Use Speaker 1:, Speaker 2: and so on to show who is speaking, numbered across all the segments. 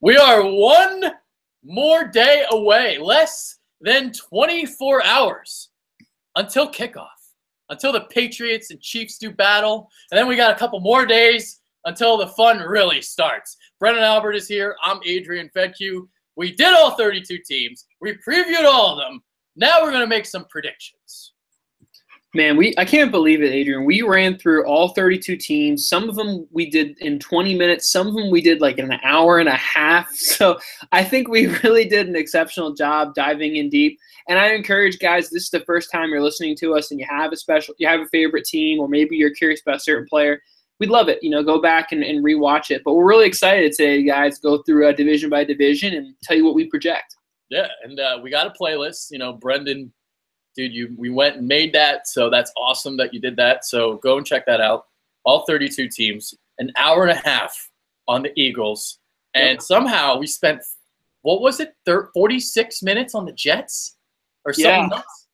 Speaker 1: We are one more day away, less than 24 hours until kickoff, until the Patriots and Chiefs do battle. And then we got a couple more days until the fun really starts. Brendan Albert is here. I'm Adrian Fedke. We did all 32 teams. We previewed all of them. Now we're going to make some predictions.
Speaker 2: Man, I can't believe it, Adrian. We ran through all 32 teams. Some of them we did in 20 minutes. Some of them we did like in an hour and a half. So I think we really did an exceptional job diving in deep. And I encourage guys, this is the first time you're listening to us and you have a favorite team, or maybe you're curious about a certain player. We'd love it. Go back and rewatch it. But we're really excited today, guys, go through division by division and tell you what we project.
Speaker 1: Yeah, and we got a playlist. Brendan, dude, we went and made that, so that's awesome that you did that. So go and check that out. All 32 teams, an hour and a half on the Eagles, and somehow we spent, 46 minutes on the Jets or something nuts?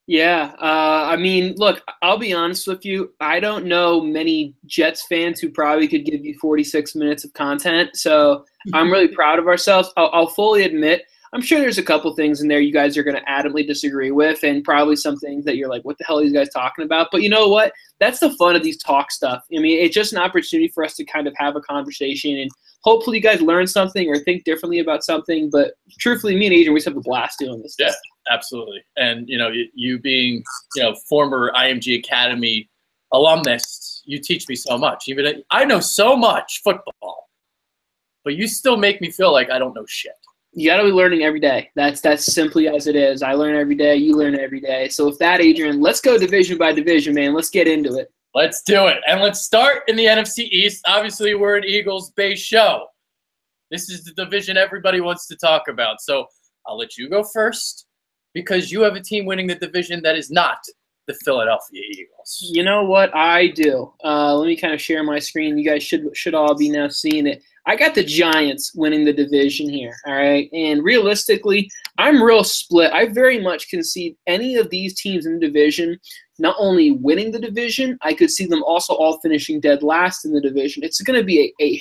Speaker 2: Yeah. Look, I'll be honest with you. I don't know many Jets fans who probably could give you 46 minutes of content, so I'm really proud of ourselves. I'll fully admit, I'm sure there's a couple things in there you guys are going to adamantly disagree with, and probably some things that you're like, what the hell are these guys talking about? But you know what? That's the fun of these talk stuff. It's just an opportunity for us to kind of have a conversation, and hopefully you guys learn something or think differently about something. But truthfully, me and Adrian, we just have a blast doing this stuff.
Speaker 1: Yeah, absolutely. And, you being, former IMG Academy alumnus, you teach me so much. Even I know so much football, but you still make me feel like I don't know shit.
Speaker 2: You got to be learning every day. That's simply as it is. I learn every day. You learn every day. So with that, Adrian, let's go division by division, man. Let's get into it.
Speaker 1: Let's do it. And let's start in the NFC East. Obviously, we're an Eagles-based show. This is the division everybody wants to talk about. So I'll let you go first because you have a team winning the division that is not the Philadelphia Eagles.
Speaker 2: You know what? I do. Let me kind of share my screen. You guys should all be now seeing it. I got the Giants winning the division here, all right? And realistically, I'm real split. I very much can see any of these teams in the division not only winning the division, I could see them also all finishing dead last in the division. It's going to be a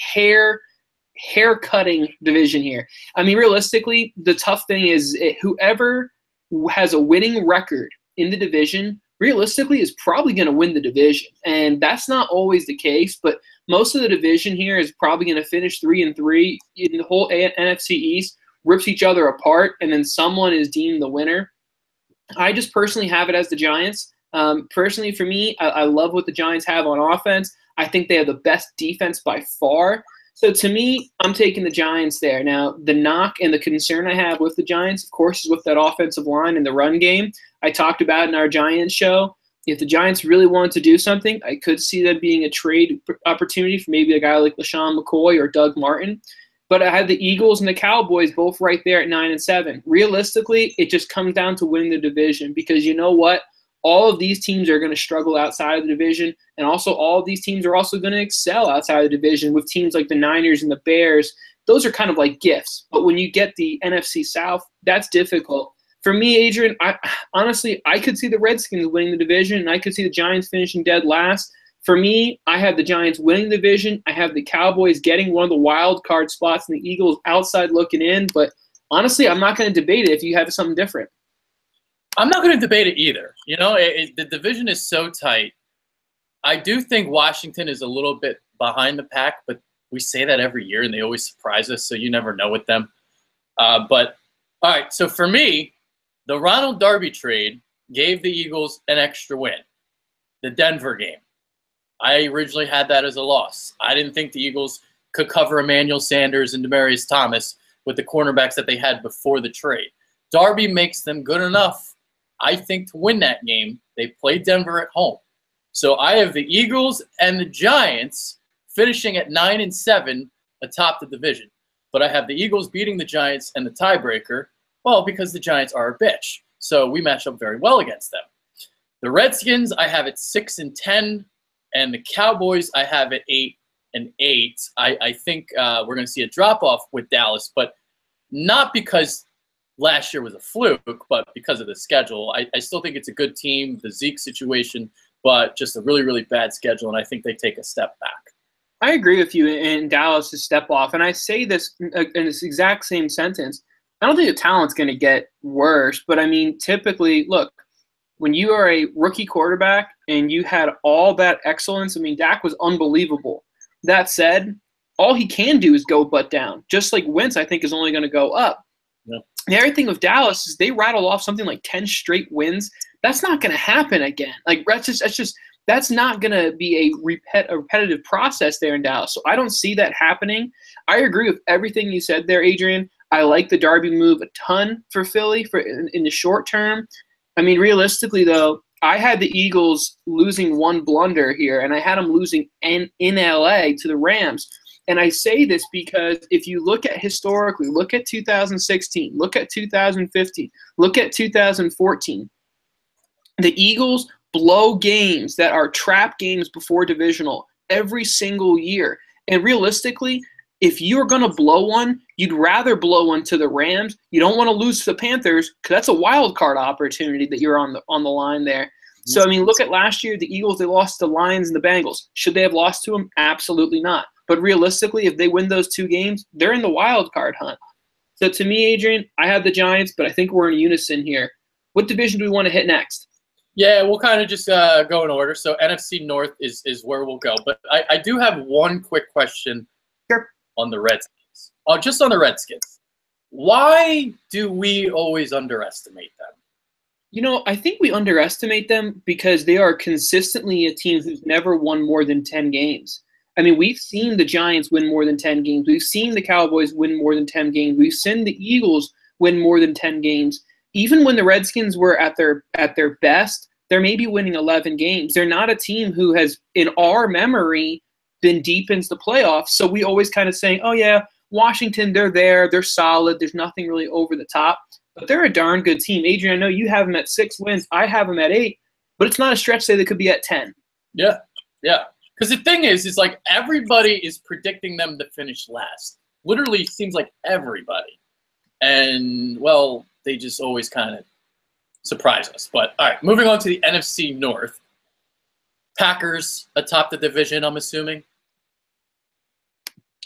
Speaker 2: hair-cutting division here. Realistically, the tough thing is whoever has a winning record in the division realistically is probably going to win the division. And that's not always the case, but most of the division here is probably going to finish 3-3 in the whole NFC East, rips each other apart, and then someone is deemed the winner. I just personally have it as the Giants. Personally, for me, I love what the Giants have on offense. I think they have the best defense by far. So to me, I'm taking the Giants there. Now, the knock and the concern I have with the Giants, of course, is with that offensive line and the run game. I talked about in our Giants show. If the Giants really wanted to do something, I could see them being a trade opportunity for maybe a guy like LaShawn McCoy or Doug Martin. But I had the Eagles and the Cowboys both right there at 9-7. Realistically, it just comes down to winning the division because you know what? All of these teams are going to struggle outside of the division, and also all of these teams are also going to excel outside of the division with teams like the Niners and the Bears. Those are kind of like gifts. But when you get the NFC South, that's difficult. For me, Adrian, honestly, I could see the Redskins winning the division, and I could see the Giants finishing dead last. For me, I have the Giants winning the division. I have the Cowboys getting one of the wild card spots and the Eagles outside looking in. But honestly, I'm not going to debate it if you have something different.
Speaker 1: I'm not going to debate it either. The division is so tight. I do think Washington is a little bit behind the pack, but we say that every year, and they always surprise us, so you never know with them. But, all right, so for me, the Ronald Darby trade gave the Eagles an extra win, the Denver game. I originally had that as a loss. I didn't think the Eagles could cover Emmanuel Sanders and Demaryius Thomas with the cornerbacks that they had before the trade. Darby makes them good enough, I think, to win that game. They played Denver at home. So I have the Eagles and the Giants finishing at 9-7 atop the division. But I have the Eagles beating the Giants and the tiebreaker, well, because the Giants are a bitch. So we match up very well against them. The Redskins, I have at 6-10, and the Cowboys, I have at 8-8. I think we're going to see a drop-off with Dallas, but not because last year was a fluke, but because of the schedule. I still think it's a good team, the Zeke situation, but just a really, really bad schedule, and I think they take a step back.
Speaker 2: I agree with you in Dallas' step off, and I say this in this exact same sentence. I don't think the talent's going to get worse, but I mean, typically, look, when you are a rookie quarterback and you had all that excellence, I mean, Dak was unbelievable. That said, all he can do is go butt down. Just like Wentz, I think, is only going to go up.
Speaker 1: Yep.
Speaker 2: The other thing with Dallas is they rattle off something like 10 straight wins. That's not going to happen again. Like that's not going to be a repetitive process there in Dallas. So I don't see that happening. I agree with everything you said there, Adrian. I like the Darby move a ton for Philly in the short term. I mean, realistically, though, I had the Eagles losing one blunder here, and I had them losing in L.A. to the Rams. And I say this because if you look at historically, look at 2016, look at 2015, look at 2014, the Eagles blow games that are trap games before divisional every single year. And realistically, if you're going to blow one, you'd rather blow one to the Rams. You don't want to lose to the Panthers because that's a wild card opportunity that you're on the line there. So, I mean, look at last year, the Eagles, they lost to the Lions and the Bengals. Should they have lost to them? Absolutely not. But realistically, if they win those two games, they're in the wild card hunt. So to me, Adrian, I have the Giants, but I think we're in unison here. What division do we want to hit next?
Speaker 1: Yeah, we'll kind of just go in order. So NFC North is where we'll go. But I do have one quick question on the Redskins. Just on the Redskins. Why do we always underestimate them?
Speaker 2: You know, I think we underestimate them because they are consistently a team who's never won more than 10 games. I mean, we've seen the Giants win more than 10 games. We've seen the Cowboys win more than 10 games. We've seen the Eagles win more than 10 games. Even when the Redskins were at their best, they're maybe winning 11 games. They're not a team who has, in our memory, been deep into the playoffs. So we always kind of say, oh, yeah, Washington, they're there. They're solid. There's nothing really over the top. But they're a darn good team. Adrian, I know you have them at 6 wins. I have them at 8. But it's not a stretch to say they could be at 10.
Speaker 1: Yeah, yeah. Because the thing is like everybody is predicting them to finish last. Literally seems like everybody. And, well, they just always kind of surprise us. But, all right, moving on to the NFC North. Packers atop the division, I'm assuming.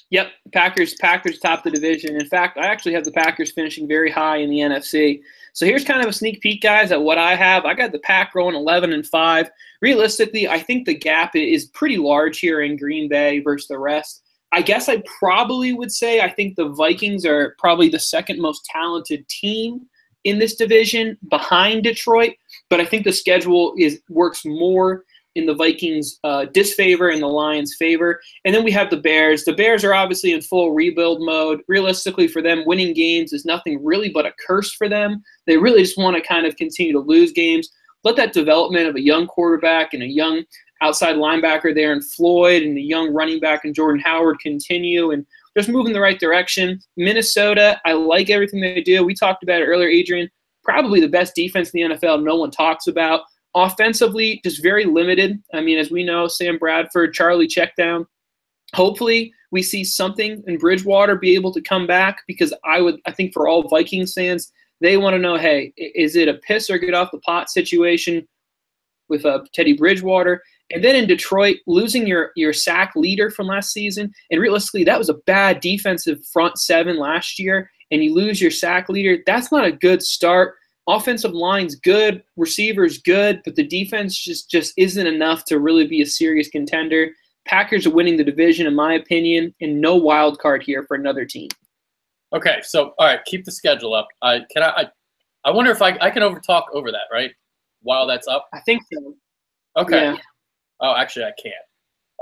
Speaker 2: Yep, Packers top the division. In fact, I actually have the Packers finishing very high in the NFC. So here's kind of a sneak peek, guys, at what I have. I got the Pack going 11-5. Realistically, I think the gap is pretty large here in Green Bay versus the rest. I guess I probably would say I think the Vikings are probably the second most talented team in this division behind Detroit, but I think the schedule works more in the Vikings' disfavor and the Lions' favor. And then we have the Bears. The Bears are obviously in full rebuild mode. Realistically, for them, winning games is nothing really but a curse for them. They really just want to kind of continue to lose games. Let that development of a young quarterback and a young outside linebacker there in Floyd and the young running back in Jordan Howard continue and just move in the right direction. Minnesota, I like everything they do. We talked about it earlier, Adrian. Probably the best defense in the NFL no one talks about. Offensively, just very limited. I mean, as we know, Sam Bradford, Charlie Checkdown. Hopefully, we see something in Bridgewater be able to come back because I think for all Vikings fans, they want to know, hey, is it a piss or get off the pot situation with Teddy Bridgewater? And then in Detroit, losing your sack leader from last season, and realistically, that was a bad defensive front seven last year, and you lose your sack leader, that's not a good start. Offensive line's good, receivers good, but the defense just isn't enough to really be a serious contender. Packers are winning the division, in my opinion, and no wild card here for another team.
Speaker 1: Okay, so all right, keep the schedule up. I wonder if I can talk over that, right? While that's up.
Speaker 2: I think so.
Speaker 1: Okay.
Speaker 2: Yeah.
Speaker 1: Oh, actually, I can't.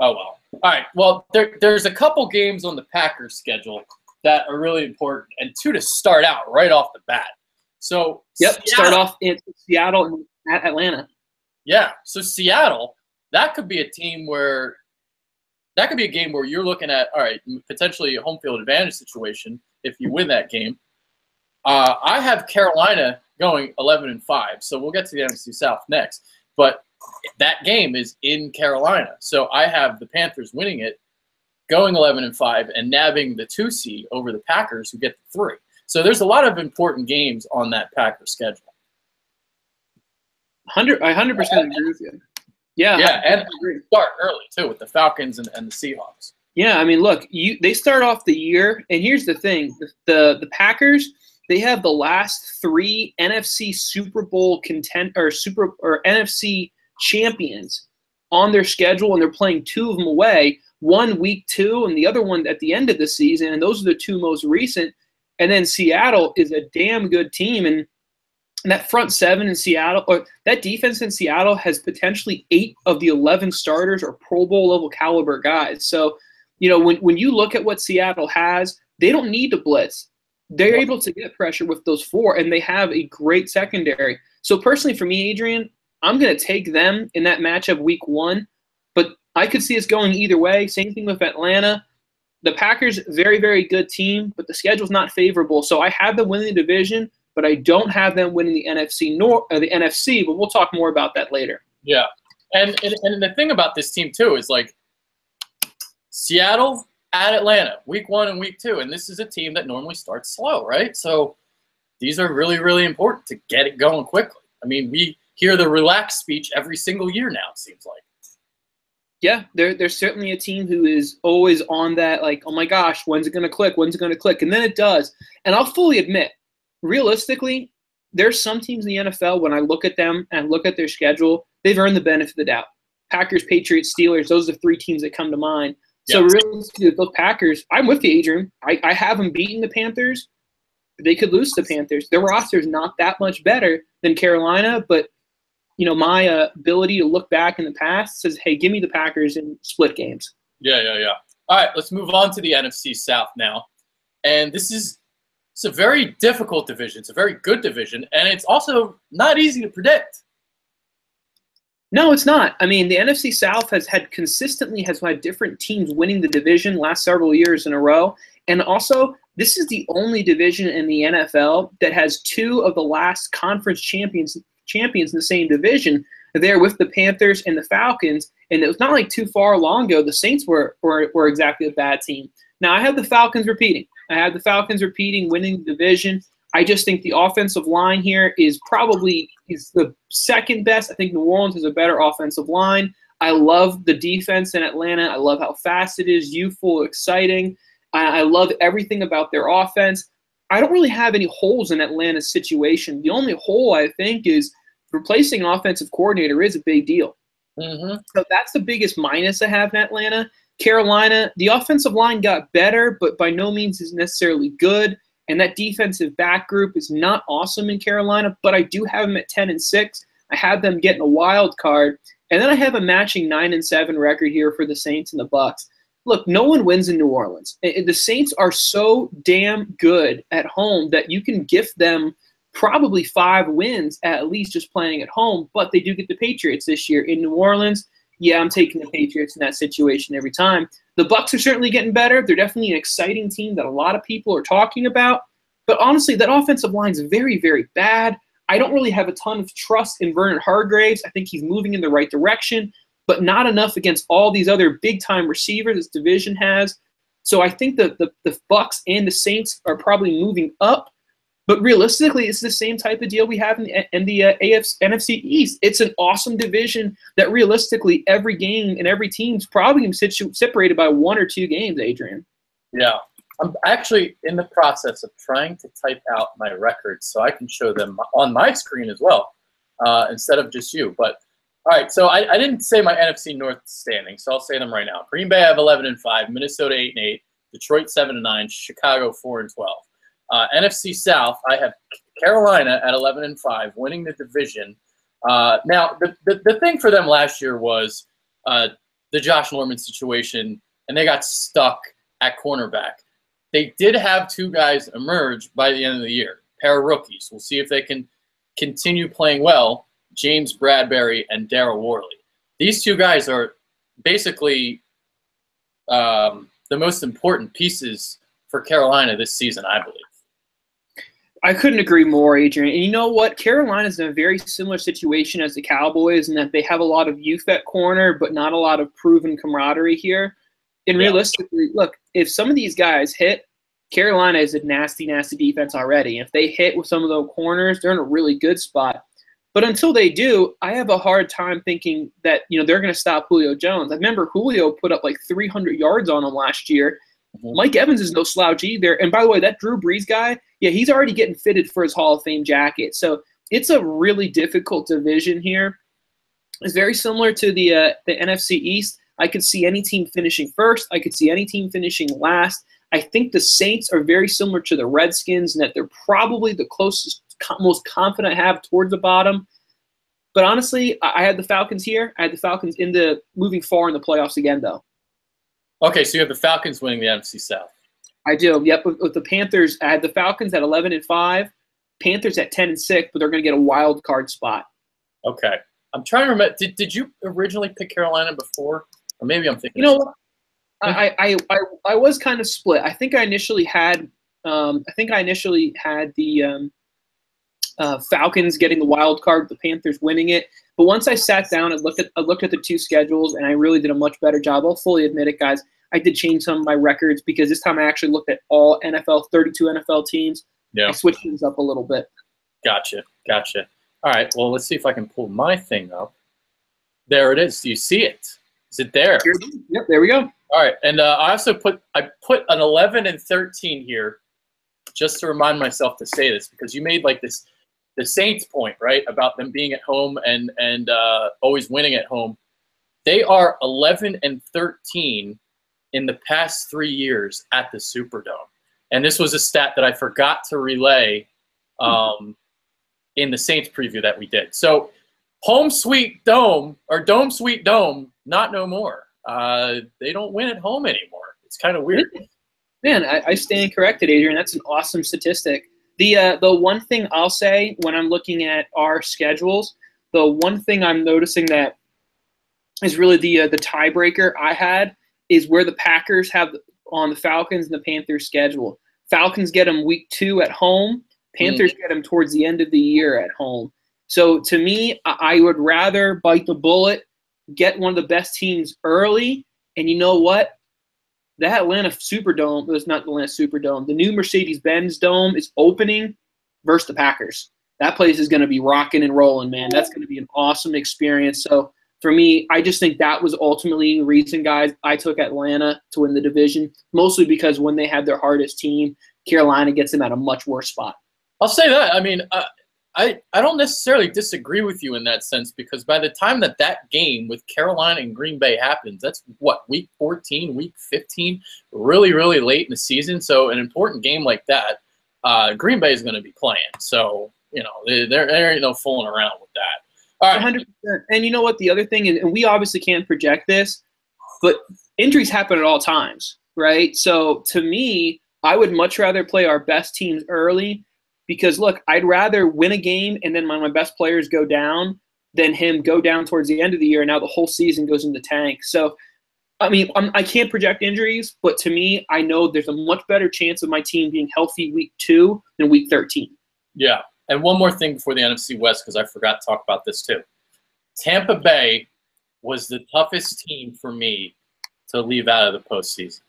Speaker 1: Oh well. All right. Well, there's a couple games on the Packers schedule that are really important, and two to start out right off the bat. So
Speaker 2: start off in Seattle and at Atlanta.
Speaker 1: Yeah. So Seattle, that could be a game where you're looking at, all right, potentially a home field advantage situation if you win that game. I have Carolina going 11-5, so we'll get to the NFC South next. But that game is in Carolina, so I have the Panthers winning it, going 11-5, and nabbing the 2 seed over the Packers, who get the 3. So there's a lot of important games on that Packers schedule.
Speaker 2: I 100% agree with you. Yeah,
Speaker 1: and start early too with the Falcons and the Seahawks.
Speaker 2: Yeah, I mean, look, they start off the year, and here's the thing: the Packers, they have the last 3 NFC Super Bowl or NFC champions on their schedule, and they're playing 2 of them away. One week 2, and the other one at the end of the season, and those are the 2 most recent. And then Seattle is a damn good team, and that front 7 in Seattle, or that defense in Seattle, has potentially 8 of the 11 starters are Pro Bowl level caliber guys. So, you know, when you look at what Seattle has, they don't need to blitz. They're able to get pressure with those 4, and they have a great secondary. So personally for me, Adrian, I'm going to take them in that matchup week 1, but I could see us going either way. Same thing with Atlanta. The Packers, very, very good team, but the schedule's not favorable. So I have them winning the division, but I don't have them winning the NFC, but we'll talk more about that later.
Speaker 1: Yeah. And the thing about this team, too, is like Seattle at Atlanta, week 1 and week 2. And this is a team that normally starts slow, right? So these are really, really important to get it going quickly. I mean, we hear the relaxed speech every single year now, it seems like.
Speaker 2: Yeah, they're certainly a team who is always on that, like, oh my gosh, when's it going to click? When's it going to click? And then it does. And I'll fully admit, realistically, there's some teams in the NFL, when I look at them and look at their schedule, they've earned the benefit of the doubt. Packers, Patriots, Steelers, those are the 3 teams that come to mind. So realistically, those Packers, I'm with you, Adrian. I have them beating the Panthers. They could lose to the Panthers. Their roster is not that much better than Carolina, but you know, my ability to look back in the past says, hey, give me the Packers in split games.
Speaker 1: Yeah. All right, let's move on to the NFC South now. And it's a very difficult division. It's a very good division, and it's also not easy to predict.
Speaker 2: No, it's not. I mean, the NFC South has had different teams winning the division last several years in a row. And also, this is the only division in the NFL that has 2 of the last conference champions in the same division there with the Panthers and the Falcons. And it was not like too far long ago the Saints were exactly a bad team. Now I have the Falcons repeating. Winning the division. I just think the offensive line here is the second best. I think New Orleans has a better offensive line. I love the defense in Atlanta. I love how fast it is, youthful, exciting. I love everything about their offense. I don't really have any holes in Atlanta's situation. The only hole, I think, is replacing an offensive coordinator is a big deal.
Speaker 1: Mm-hmm.
Speaker 2: So that's the biggest minus I have in Atlanta. Carolina, the offensive line got better, but by no means is necessarily good. And that defensive back group is not awesome in Carolina, but I do have them at 10-6. I have them getting a wild card. And then I have a matching 9-7 record here for the Saints and the Bucs. Look, no one wins in New Orleans. The Saints are so damn good at home that you can gift them probably 5 wins at least just playing at home, but they do get the Patriots this year in New Orleans. Yeah, I'm taking the Patriots in that situation every time. The Bucs are certainly getting better. They're definitely an exciting team that a lot of people are talking about. But honestly, that offensive line is very, very bad. I don't really have a ton of trust in Vernon Hargreaves. I think he's moving in the right direction, but not enough against all these other big-time receivers this division has. So I think the Bucs and the Saints are probably moving up. But realistically, it's the same type of deal we have in the NFC East. It's an awesome division that realistically every game and every team's probably separated by 1 or 2 games, Adrian.
Speaker 1: Yeah. I'm actually in the process of trying to type out my records so I can show them on my screen as well instead of just you. But, all right, so I didn't say my NFC North standings, so I'll say them right now. Green Bay have 11-5, Minnesota 8-8, Detroit 7-9, Chicago 4-12. NFC South, I have Carolina at 11-5, winning the division. Now, the thing for them last year was the Josh Norman situation, and they got stuck at cornerback. They did have 2 guys emerge by the end of the year, pair of rookies. We'll see if they can continue playing well, James Bradbury and Darryl Worley. These 2 guys are basically the most important pieces for Carolina this season, I believe.
Speaker 2: I couldn't agree more, Adrian. And you know what? Carolina's in a very similar situation as the Cowboys in that they have a lot of youth at corner, but not a lot of proven camaraderie here. And realistically, look, if some of these guys hit, Carolina is a nasty, nasty defense already. If they hit with some of those corners, they're in a really good spot. But until they do, I have a hard time thinking that, they're going to stop Julio Jones. I remember Julio put up like 300 yards on him last year. Mike Evans is no slouch either. And by the way, that Drew Brees guy, yeah, he's already getting fitted for his Hall of Fame jacket. So it's a really difficult division here. It's very similar to the NFC East. I could see any team finishing first. I could see any team finishing last. I think the Saints are very similar to the Redskins in that they're probably the closest, most confident I have towards the bottom. But honestly, I had the Falcons here. I had the Falcons moving far in the playoffs again, though.
Speaker 1: Okay, so you have the Falcons winning the NFC South.
Speaker 2: I do. Yep. With the Panthers, I had the Falcons at 11-5, Panthers at 10-6, but they're going to get a wild card spot.
Speaker 1: Okay. I'm trying to remember. Did you originally pick Carolina before, or maybe I'm thinking?
Speaker 2: You know what? I was kind of split. I think I initially had the Falcons getting the wild card, the Panthers winning it. But once I sat down and looked at the two schedules, and I really did a much better job. I'll fully admit it, guys. I did change some of my records because this time I actually looked at all 32 NFL teams.
Speaker 1: Yeah.
Speaker 2: I switched things up a little bit.
Speaker 1: Gotcha. All right. Well, let's see if I can pull my thing up. There it is. Do you see it? Is it there?
Speaker 2: Yep. There we go.
Speaker 1: All right. And I also put an 11-13 here, just to remind myself to say this, because you made like the Saints point, right, about them being at home and always winning at home. They are 11-13 in the past 3 years at the Superdome. And this was a stat that I forgot to relay in the Saints preview that we did. So home sweet dome, or dome sweet dome, not no more. They don't win at home anymore. It's kind of weird.
Speaker 2: Man, I stand corrected, Adrian. That's an awesome statistic. The one thing I'll say when I'm looking at our schedules, the one thing I'm noticing that is really the tiebreaker I had is where the Packers have on the Falcons and the Panthers schedule. Falcons get them week 2 at home. Panthers get them towards the end of the year at home. So to me, I would rather bite the bullet, get one of the best teams early, and you know what? The Atlanta Superdome, it's not the Atlanta Superdome, the new Mercedes-Benz Dome is opening versus the Packers. That place is going to be rocking and rolling, man. That's going to be an awesome experience. So for me, I just think that was ultimately the reason, guys, I took Atlanta to win the division, mostly because when they had their hardest team, Carolina gets them at a much worse spot.
Speaker 1: I'll say that. I mean, I don't necessarily disagree with you in that sense, because by the time that game with Carolina and Green Bay happens, that's what, week 14, week 15, really, really late in the season. So an important game like that, Green Bay is going to be playing. So, there ain't no fooling around with that. All right.
Speaker 2: 100%. And you know what? The other thing is, and we obviously can't project this, but injuries happen at all times, right? So to me, I would much rather play our best teams early. Because, look, I'd rather win a game and then my best players go down than him go down towards the end of the year and now the whole season goes in the tank. So, I mean, I can't project injuries, but to me, I know there's a much better chance of my team being healthy week 2 than week 13.
Speaker 1: Yeah, and one more thing before the NFC West, because I forgot to talk about this too. Tampa Bay was the toughest team for me to leave out of the postseason.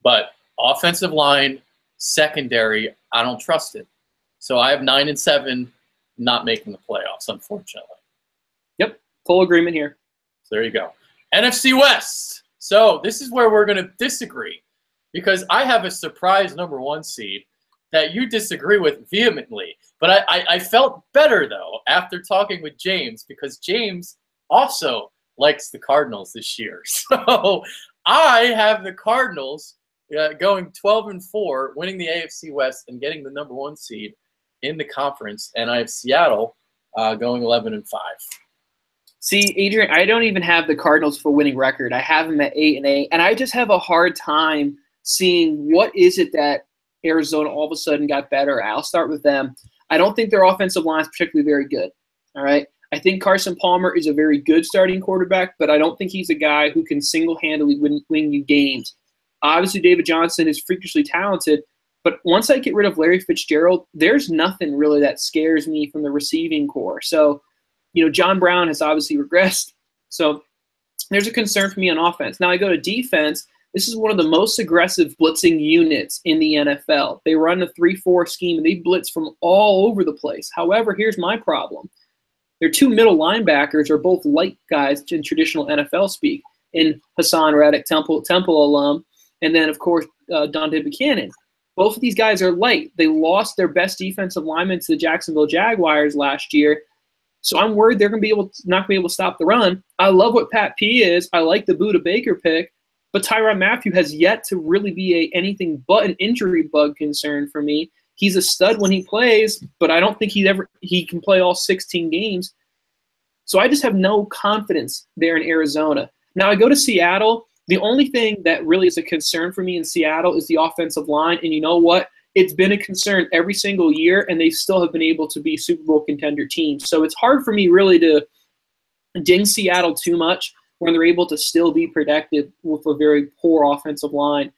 Speaker 1: But offensive line, secondary, I don't trust it. So I have 9-7, not making the playoffs, unfortunately.
Speaker 2: Yep, full agreement here.
Speaker 1: So there you go. NFC West. So this is where we're going to disagree, because I have a surprise number 1 seed that you disagree with vehemently. But I felt better, though, after talking with James, because James also likes the Cardinals this year. So I have the Cardinals going 12-4, winning the AFC West and getting the number 1 seed in the conference, and I have Seattle going 11-5.
Speaker 2: See, Adrian, I don't even have the Cardinals for winning record. I have them at 8-8, and I just have a hard time seeing what is it that Arizona all of a sudden got better. I'll start with them. I don't think their offensive line is particularly very good. All right, I think Carson Palmer is a very good starting quarterback, but I don't think he's a guy who can single-handedly win you games. Obviously, David Johnson is freakishly talented. But once I get rid of Larry Fitzgerald, there's nothing really that scares me from the receiving core. So, John Brown has obviously regressed. So there's a concern for me on offense. Now I go to defense. This is one of the most aggressive blitzing units in the NFL. They run a 3-4 scheme, and they blitz from all over the place. However, here's my problem. Their two middle linebackers are both light guys in traditional NFL speak, in Hassan Reddick, Temple alum, and then, of course, Dante Buchanan. Both of these guys are light. They lost their best defensive lineman to the Jacksonville Jaguars last year, so I'm worried they're going to be not going to be able to stop the run. I love what Pat P is. I like the Budda Baker pick, but Tyrann Mathieu has yet to really be anything but an injury bug concern for me. He's a stud when he plays, but I don't think he can play all 16 games. So I just have no confidence there in Arizona. Now I go to Seattle. The only thing that really is a concern for me in Seattle is the offensive line. And you know what? It's been a concern every single year, and they still have been able to be Super Bowl contender teams. So it's hard for me really to ding Seattle too much when they're able to still be productive with a very poor offensive line.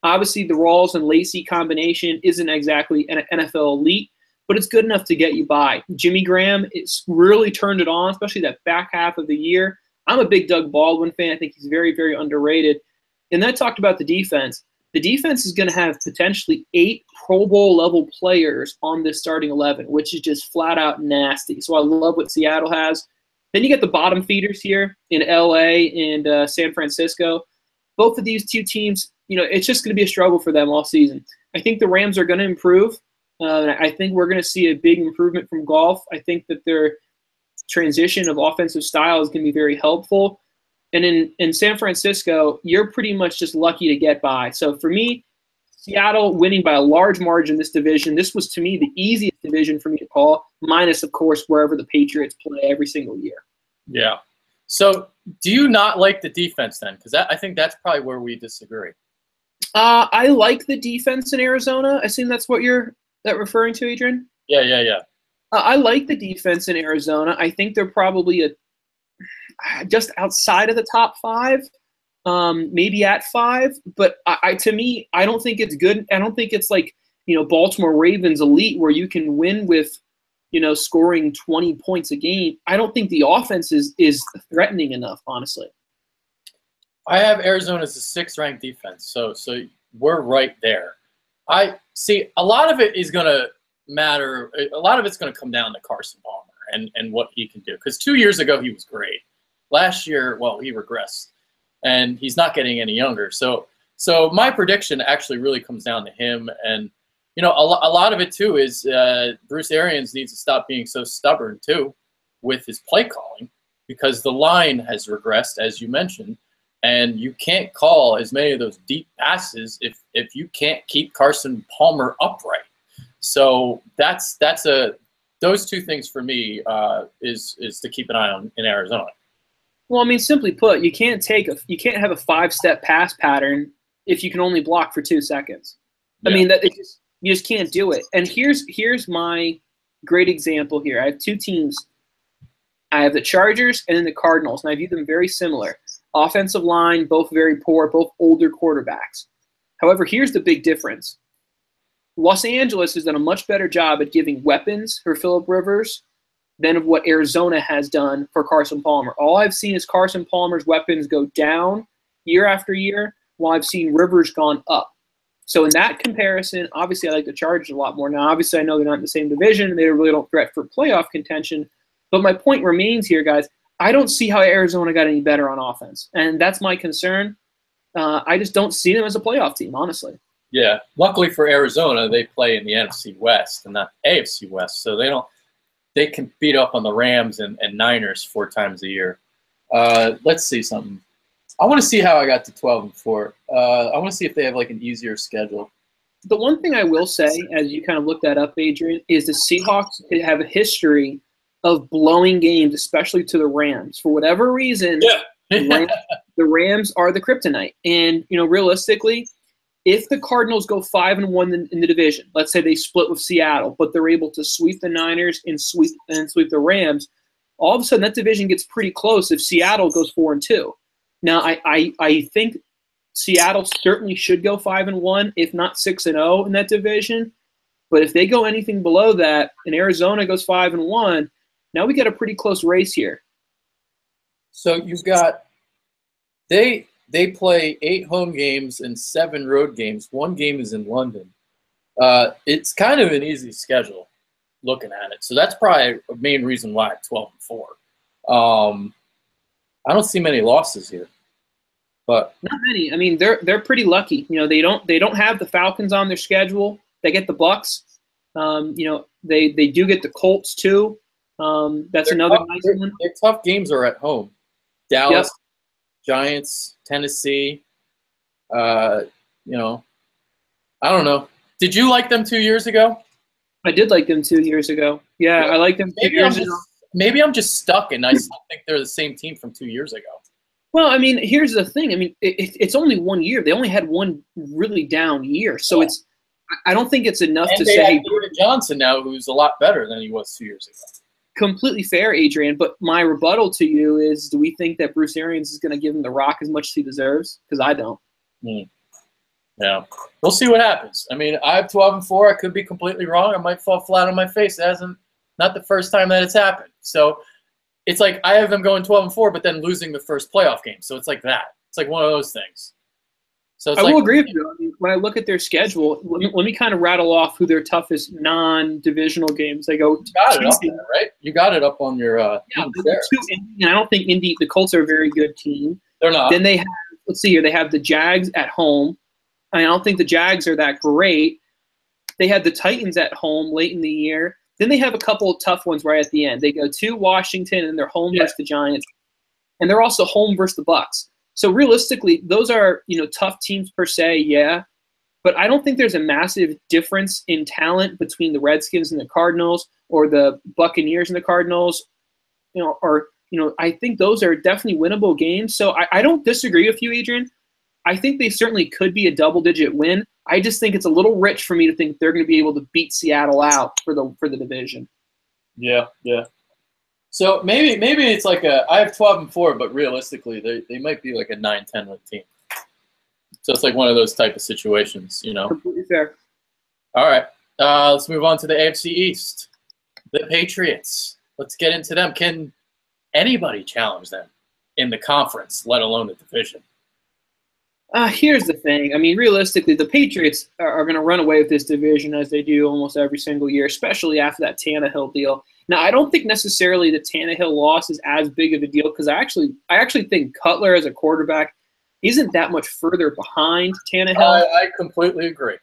Speaker 2: Obviously, the Rawls and Lacey combination isn't exactly an NFL elite, but it's good enough to get you by. Jimmy Graham, it's really turned it on, especially that back half of the year. I'm a big Doug Baldwin fan. I think he's very, very underrated. And then I talked about the defense. The defense is going to have potentially 8 Pro Bowl level players on this starting 11, which is just flat out nasty. So I love what Seattle has. Then you get the bottom feeders here in LA and San Francisco. Both of these two teams, it's just going to be a struggle for them all season. I think the Rams are going to improve. I think we're going to see a big improvement from Goff. I think that their transition of offensive style is going to be very helpful. And in San Francisco, you're pretty much just lucky to get by. So for me, Seattle winning by a large margin this division. This was, to me, the easiest division for me to call, minus, of course, wherever the Patriots play every single year.
Speaker 1: Yeah. So do you not like the defense then? Because I think that's probably where we disagree.
Speaker 2: I like the defense in Arizona. I assume that's what you're referring to, Adrian?
Speaker 1: Yeah.
Speaker 2: I like the defense in Arizona. I think they're probably just outside of the top 5, maybe at 5. But to me, I don't think it's good. I don't think it's like Baltimore Ravens elite where you can win with scoring 20 points a game. I don't think the offense is threatening enough, honestly.
Speaker 1: I have Arizona as a 6th ranked defense, so we're right there. I see a lot of it is going to matter. A lot of it's going to come down to Carson Palmer and what he can do. Because 2 years ago he was great. Last year, well, he regressed, and he's not getting any younger. So my prediction actually really comes down to him. And a lot of it too is Bruce Arians needs to stop being so stubborn too with his play calling, because the line has regressed, as you mentioned. And you can't call as many of those deep passes if you can't keep Carson Palmer upright. So those two things for me is to keep an eye on in Arizona.
Speaker 2: Well, I mean, simply put, you can't have a 5-step pass pattern if you can only block for 2 seconds. Yeah. I mean, you just can't do it. And here's my great example here. I have 2 teams. I have the Chargers and then the Cardinals, and I view them very similar. Offensive line, both very poor, both older quarterbacks. However, here's the big difference. Los Angeles has done a much better job at giving weapons for Phillip Rivers than of what Arizona has done for Carson Palmer. All I've seen is Carson Palmer's weapons go down year after year, while I've seen Rivers gone up. So in that comparison, obviously I like the Chargers a lot more. Now, obviously I know they're not in the same division, and they really don't threat for playoff contention. But my point remains here, guys. I don't see how Arizona got any better on offense, and that's my concern. I just don't see them as a playoff team, honestly.
Speaker 1: Yeah. Luckily for Arizona, they play in the NFC West and not AFC West, so they can beat up on the Rams and Niners 4 times a year. Let's see something. I want to see how I got to 12-4. I want to see if they have like an easier schedule.
Speaker 2: The one thing I will say, as you kind of look that up, Adrian, is the Seahawks have a history of blowing games, especially to the Rams. For whatever reason, the Rams are the kryptonite. And, realistically, if the Cardinals go 5-1 in the division, let's say they split with Seattle, but they're able to sweep the Niners and sweep the Rams, all of a sudden that division gets pretty close if Seattle goes 4-2. Now, I think Seattle certainly should go 5-1, if not 6-0 in that division. But if they go anything below that and Arizona goes 5-1, now we get a pretty close race here.
Speaker 1: So you've got they play 8 home games and 7 road games. 1 game is in London. It's kind of an easy schedule. looking at it. So that's probably a main reason why it's 12-4. I don't see many losses here, but
Speaker 2: not many. I mean, they're pretty lucky. You know, they don't have the Falcons on their schedule. They get the Bucks. You know, they do get the Colts too. That's another nice one.
Speaker 1: Their tough games are at home. Dallas, Giants, Tennessee. You know, I don't know. Did you like them 2 years ago?
Speaker 2: I did like them 2 years ago. Yeah, I like them 2 years ago.
Speaker 1: Maybe I'm just stuck, and I still think they're the same team from 2 years ago.
Speaker 2: Well, I mean, here's the thing. I mean, it's only 1 year. They only had one really down year, so I don't think it's enough to say.
Speaker 1: And Jordan Johnson now, who's a lot better than he was 2 years ago.
Speaker 2: Completely fair, Adrian. But my rebuttal to you is: do we think that Bruce Arians is going to give him the rock as much as he deserves? Because I don't.
Speaker 1: Yeah, we'll see what happens. I mean, I have 12-4. I could be completely wrong. I might fall flat on my face. It hasn't. Not the first time that it's happened. So it's like I have them going 12-4, but then losing the first playoff game. So it's like that. It's like one of those things. So it's
Speaker 2: I will agree with you. I mean, when I look at their schedule, let me kind of rattle off who their toughest non-divisional games. They go.
Speaker 1: You got it up there, right? You got it up on your.
Speaker 2: Yeah, and I don't think the Colts are a very good team.
Speaker 1: They're not.
Speaker 2: Then they have. Let's see here. They have the Jags at home. I don't think the Jags are that great. They had the Titans at home late in the year. Then they have a couple of tough ones right at the end. They go to Washington, and they're home versus the Giants, and they're also home versus the Bucks. So realistically, those are tough teams per se, yeah. But I don't think there's a massive difference in talent between the Redskins and the Cardinals, or the Buccaneers and the Cardinals. I think those are definitely winnable games. So I don't disagree with you, Adrian. I think they certainly could be a double-digit win. I just think it's a little rich for me to think they're going to be able to beat Seattle out for the division.
Speaker 1: Yeah. So maybe it's like I have 12-4, but realistically they might be like a 9-10 win team. So it's like one of those type of situations,
Speaker 2: Completely fair.
Speaker 1: All right, let's move on to the AFC East. The Patriots. Let's get into them. Can anybody challenge them in the conference, let alone the division?
Speaker 2: Here's the thing. I mean, realistically, the Patriots are going to run away with this division as they do almost every single year, especially after that Tannehill deal. Now, I don't think necessarily the Tannehill loss is as big of a deal because I actually think Cutler as a quarterback isn't that much further behind Tannehill.
Speaker 1: I completely agree.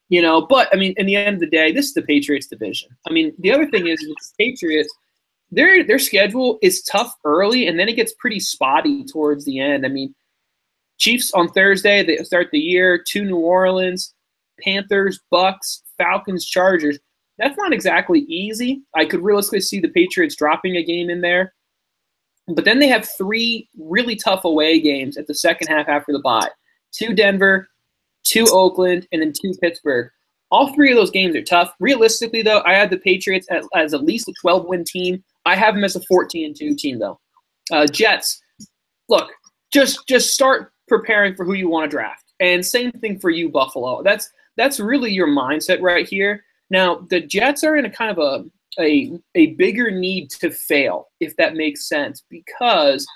Speaker 2: But, I mean, in the end of the day, this is the Patriots division. I mean, the other thing is with the Patriots, their schedule is tough early, and then it gets pretty spotty towards the end. I mean, Chiefs on Thursday, they start the year, to New Orleans, Panthers, Bucks, Falcons, Chargers. That's not exactly easy. I could realistically see the Patriots dropping a game in there. But then they have 3 really tough away games at the second half after the bye. 2 Denver, 2 Oakland, and then 2 Pittsburgh. All 3 of those games are tough. Realistically, though, I had the Patriots as at least a 12-win team. I have them as a 14-2 team, though. Jets, look, just start preparing for who you want to draft. And same thing for you, Buffalo. That's really your mindset right here. Now, the Jets are in a kind of a bigger need to fail, if that makes sense, because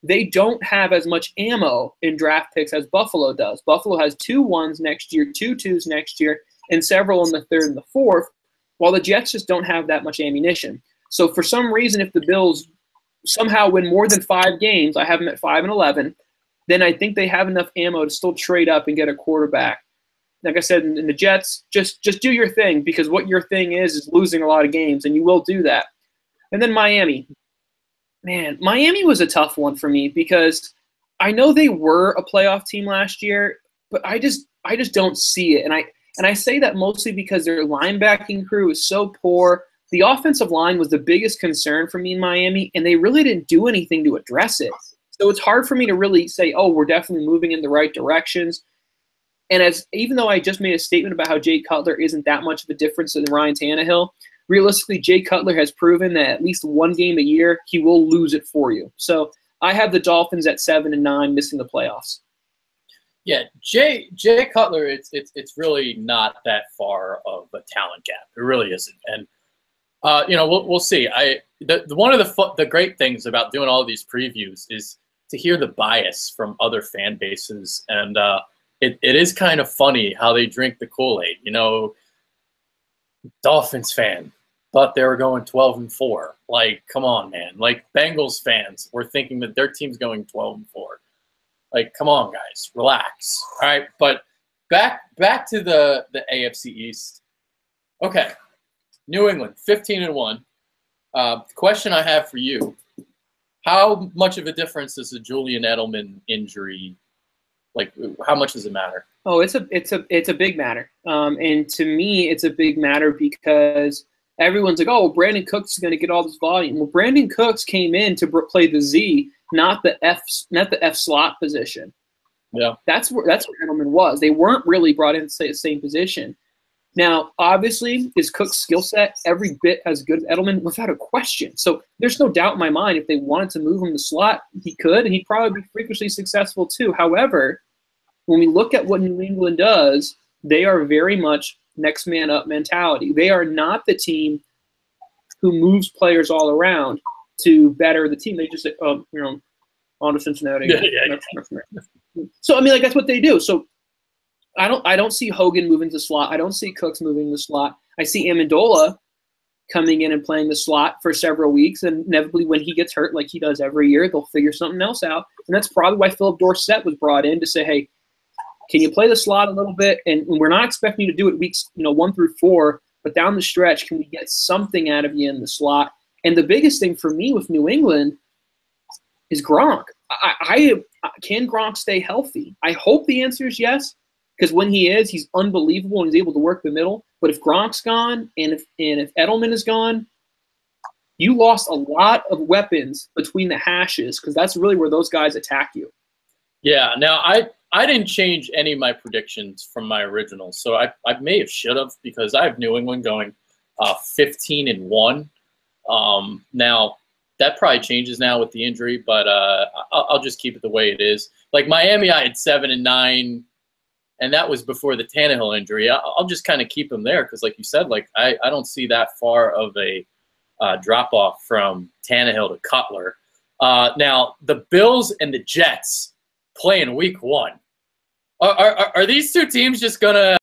Speaker 2: they don't have as much ammo in draft picks as Buffalo does. Buffalo has 2 1s next year, 2 2s next year, and several in the 3rd and the 4th, while the Jets just don't have that much ammunition. So for some reason, if the Bills somehow win more than 5 games, I have them at 5-11, then I think they have enough ammo to still trade up and get a quarterback. Like I said, in the Jets, just do your thing, because what your thing is losing a lot of games, and you will do that. And then Miami. Man, Miami was a tough one for me because I know they were a playoff team last year, but I just don't see it. And I say that mostly because their linebacking crew is so poor. The offensive line was the biggest concern for me in Miami, and they really didn't do anything to address it. So it's hard for me to really say, oh, we're definitely moving in the right directions. And even though I just made a statement about how Jay Cutler isn't that much of a difference than Ryan Tannehill, realistically, Jay Cutler has proven that at least 1 game a year, he will lose it for you. So I have the Dolphins at 7-9, missing the playoffs.
Speaker 1: Yeah, Jay Cutler, it's really not that far of a talent gap. It really isn't. And we'll see. One of the great things about doing all of these previews is to hear the bias from other fan bases, and it is kind of funny how they drink the Kool-Aid. Dolphins fan, thought they were going 12-4. Like, come on, man. Like, Bengals fans were thinking that their team's going 12-4. Like, come on, guys, relax. All right, but back to the AFC East. Okay, New England, 15-1. The question I have for you: how much of a difference does the Julian Edelman injury, like, how much does it matter?
Speaker 2: Oh, it's a big matter. And to me, it's a big matter because everyone's like, oh, well, Brandon Cooks is going to get all this volume. Well, Brandon Cooks came in to play the Z, not the F slot position.
Speaker 1: Yeah,
Speaker 2: that's where Edelman was. They weren't really brought in to say the same position. Now, obviously, is Cook's skill set every bit as good as Edelman? Without a question. So there's no doubt in my mind if they wanted to move him to slot, he could, and he'd probably be freakishly successful too. However, when we look at what New England does, they are very much next man up mentality. They are not the team who moves players all around to better the team. They just say, oh, on to Cincinnati. Yeah. So I mean, like, that's what they do. So I don't see Hogan moving to slot. I don't see Cooks moving to slot. I see Amendola coming in and playing the slot for several weeks, and inevitably when he gets hurt, like he does every year, they'll figure something else out. And that's probably why Philip Dorsett was brought in to say, hey, can you play the slot a little bit? And we're not expecting you to do it weeks 1 through 4, but down the stretch, can we get something out of you in the slot? And the biggest thing for me with New England is Gronk. Can Gronk stay healthy? I hope the answer is yes, because when he is, he's unbelievable and he's able to work the middle. But if Gronk's gone and if Edelman is gone, you lost a lot of weapons between the hashes, because that's really where those guys attack you.
Speaker 1: Yeah. Now, I didn't change any of my predictions from my original, so I may have should have, because I have New England going 15-1. Now, that probably changes now with the injury, but I'll just keep it the way it is. Like Miami, I had 7-9, and that was before the Tannehill injury. I'll just kind of keep them there because, like you said, like I don't see that far of a drop-off from Tannehill to Cutler. Now, the Bills and the Jets play in Week 1. Are these two teams just going to